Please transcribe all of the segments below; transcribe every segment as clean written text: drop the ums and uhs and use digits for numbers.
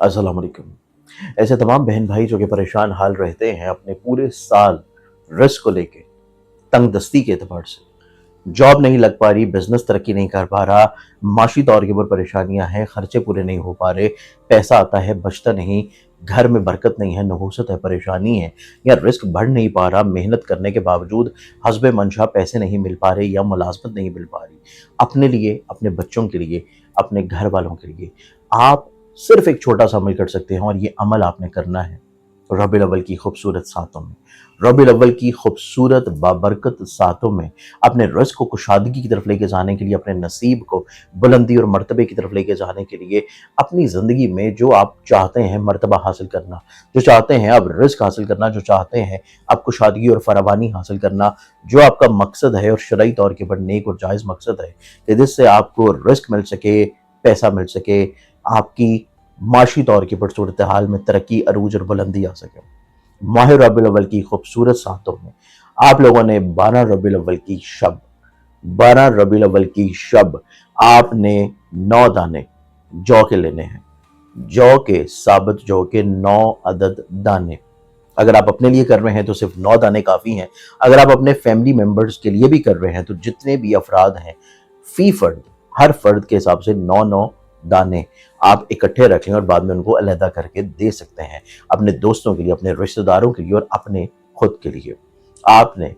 अस्सलाम वालेकुम। ऐसे तमाम बहन भाई जो कि परेशान हाल रहते हैं अपने पूरे साल रिस्क को लेके, तंग दस्ती के एतबार से, जॉब नहीं लग पा रही, बिजनेस तरक्की नहीं कर पा रहा, माशी तौर के ऊपर परेशानियां हैं, खर्चे पूरे नहीं हो पा रहे, पैसा आता है बचता नहीं, घर में बरकत नहीं है, नहूसत है, परेशानी है, या रिस्क बढ़ नहीं पा रहा, मेहनत करने के बावजूद हस्बे मंशा पैसे नहीं मिल पा रहे या मुलाजमत नहीं मिल पा रही, अपने लिए, अपने बच्चों के लिए, अपने घर वालों के लिए आप सिर्फ एक छोटा सा अमल कर सकते हैं, और ये अमल आपने करना है रबीउल अव्वल की खूबसूरत सातों में। रबीउल अव्वल की खूबसूरत बाबरकत सातों में अपने रिस्क को कुशादगी की तरफ लेके जाने के लिए, अपने नसीब को बुलंदी और मर्तबे की तरफ लेके जाने के लिए, अपनी ज़िंदगी में जो आप चाहते हैं मर्तबा हासिल करना, जो चाहते हैं आप रिस्क हासिल करना, जो चाहते हैं आप कुशादगी और फरावानी हासिल करना, जो आपका मकसद है और शरई तौर के ऊपर नेक और जायज़ मकसद है कि जिससे आपको रिस्क मिल सके, पैसा मिल सके, आपकी माशी तौर की सूरत हाल में तरक्की, अरूज और बुलंदी आ सके। माह रबीउल अव्वल की खूबसूरत सातों में आप लोगों ने 12 रबीउल अव्वल की शब आपने 9 दाने जौ के लेने हैं, जौ के, साबित जौ के 9 अदद दाने। अगर आप अपने लिए कर रहे हैं तो सिर्फ 9 दाने काफ़ी हैं। अगर आप अपने फैमिली मेंबर्स के लिए भी कर रहे हैं तो जितने भी अफराद हैं, फी फर्द, हर फर्द के हिसाब से 9 दाने आप इकट्ठे रख लें और बाद में उनको अलहदा करके दे सकते हैं, अपने दोस्तों के लिए, अपने रिश्तेदारों के लिए और अपने खुद के लिए। आपने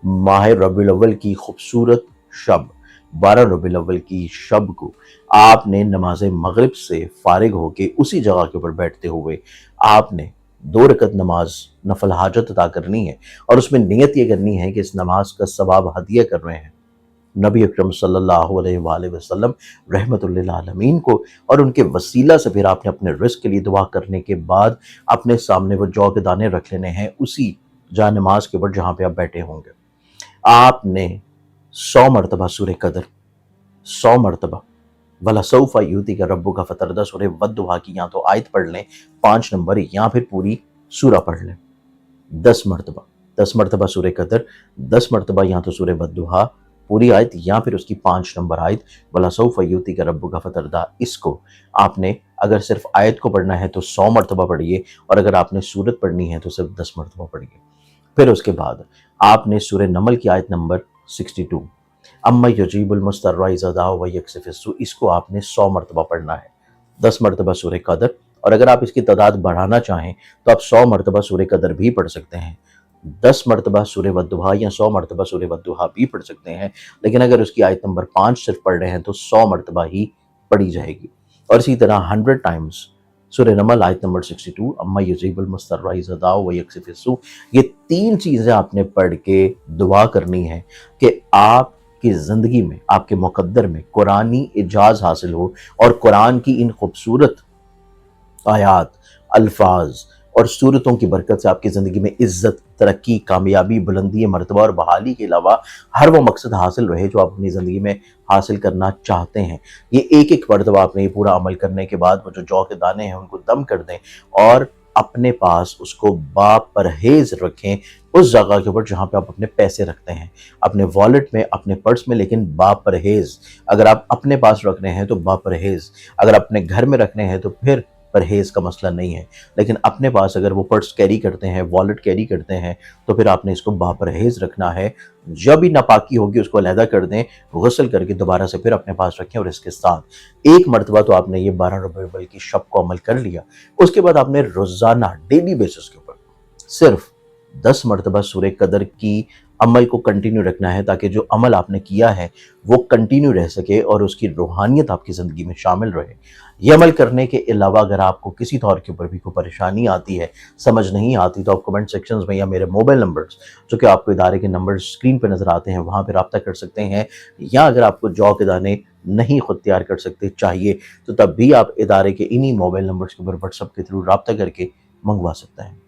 माह रबीउल अव्वल की खूबसूरत शब, 12 रबीउल अव्वल की शब को आपने नमाज मगरिब से फारिग होके उसी जगह के ऊपर बैठते हुए आपने 2 रकत नमाज नफल हाजत अदा करनी है, और उसमें नियत ये करनी है कि इस नमाज का सवाब हदिया कर रहे हैं नबी अकरम सल्लल्लाहु अलैहि वसल्लम रहमतुल लिल आलमीन को, और उनके वसीला से फिर आपने अपने रिस्क के लिए दुआ करने के बाद अपने सामने वो जौ के दाने रख लेने हैं उसी जा नमाज के ऊपर जहाँ पे आप बैठे होंगे। आपने 100 मरतबा सूरह कदर, 100 मरतबा वला सौफा यूती का रब्बु का फतरदा सूरह वद्दुहा की या तो आयत पढ़ लें 5 नंबर, या फिर पूरी सूरा पढ़ लें 10 मरतबा, 10 मरतबा सूरह कदर, 10 मरतबा या तो सूरह वद्दुहा पूरी आयत, या फिर उसकी 5 नंबर आयत वला सौफा यूती का रब्बु का फतरदा। इसको आपने अगर सिर्फ आयत को पढ़ना है तो 100 मरतबा पढ़िए, और अगर आपने सूरत पढ़नी है तो सिर्फ 10 मरतबा पढ़िए। फिर उसके बाद आपने सूरह नमल की आयत नंबर 62 अम्मा यजीबुल मुस्तर्रा इज़ा दअा व यक्शिफुस्सू, इसको आपने 100 मरतबा पढ़ना है। 10 मरतबा सूरह कदर, और अगर आप इसकी तादाद बढ़ाना चाहें तो आप 100 मरतबा सूरह कदर भी पढ़ सकते हैं, 10 मरतबा सूरह वद्दुहा या 100 मरतबा सूरह वद्दुहा भी पढ़ सकते हैं। लेकिन अगर उसकी आयत नंबर 5 सिर्फ पढ़ रहे हैं तो 100 मरतबा ही पढ़ी जाएगी। और इसी तरह 100 टाइम्स सूरह नमल आयत नंबर 62 अम्मा यजीबुल मुस्तर्रा इज़ा दअा व यक्शिफुस्सू, ये 3 चीज़ें आपने पढ़ के दुआ करनी है कि आपकी ज़िंदगी में, आपके मुक़द्दर में कुरानी इजाज़ हासिल हो, और कुरान की इन खूबसूरत आयात, अल्फाज और सूरतों की बरकत से आपकी ज़िंदगी में इज़्ज़त, तरक्की, कामयाबी, बुलंदी, मर्तबा और बहाली के अलावा हर वो मकसद हासिल रहे जो आप अपनी ज़िंदगी में हासिल करना चाहते हैं। ये एक एक मरतबा आपने ये पूरा अमल करने के बाद वो जो जौ के दाने हैं उनको दम कर दें, और अपने पास उसको बापरहेज़ रखें उस जगह के ऊपर जहाँ पे आप अपने पैसे रखते हैं, अपने वॉलेट में, अपने पर्स में, लेकिन बापरहेज़। अगर आप अपने पास रख रहे हैं तो बापरहेज़, अगर अपने घर में रखने हैं तो फिर परहेज़ का मसला नहीं है, लेकिन अपने पास अगर वो पर्स कैरी करते हैं, वॉलेट कैरी करते हैं, तो फिर आपने इसको बापरहेज़ रखना है। जब भी नापाकी होगी उसको अलहदा कर दें, गुस्ल करके दोबारा से फिर अपने पास रखें, और इसके साथ एक मरतबा तो आपने ये 12 रबीउल अव्वल की शब को अमल कर लिया। उसके बाद आपने रोज़ाना डेली बेसिस के ऊपर सिर्फ 10 मरतबा सूरह कदर की अमल को कंटिन्यू रखना है, ताकि जो अमल आपने किया है वो कंटिन्यू रह सके और उसकी रूहानियत आपकी ज़िंदगी में शामिल रहे। ये अमल करने के अलावा अगर आपको किसी तौर के ऊपर भी कोई परेशानी आती है, समझ नहीं आती, तो आप कमेंट सेक्शंस में या मेरे मोबाइल नंबर्स जो कि आपको इदारे के नंबर्स स्क्रीन पर नज़र आते हैं वहाँ पर रब्ता कर सकते हैं, या अगर आपको जौ के दाने नहीं खुद तैयार कर सकते चाहिए तो तब भी आप इदारे के इन्हीं मोबाइल नंबर्स के ऊपर व्हाट्सएप के थ्रू रब्ता करके मंगवा सकते हैं।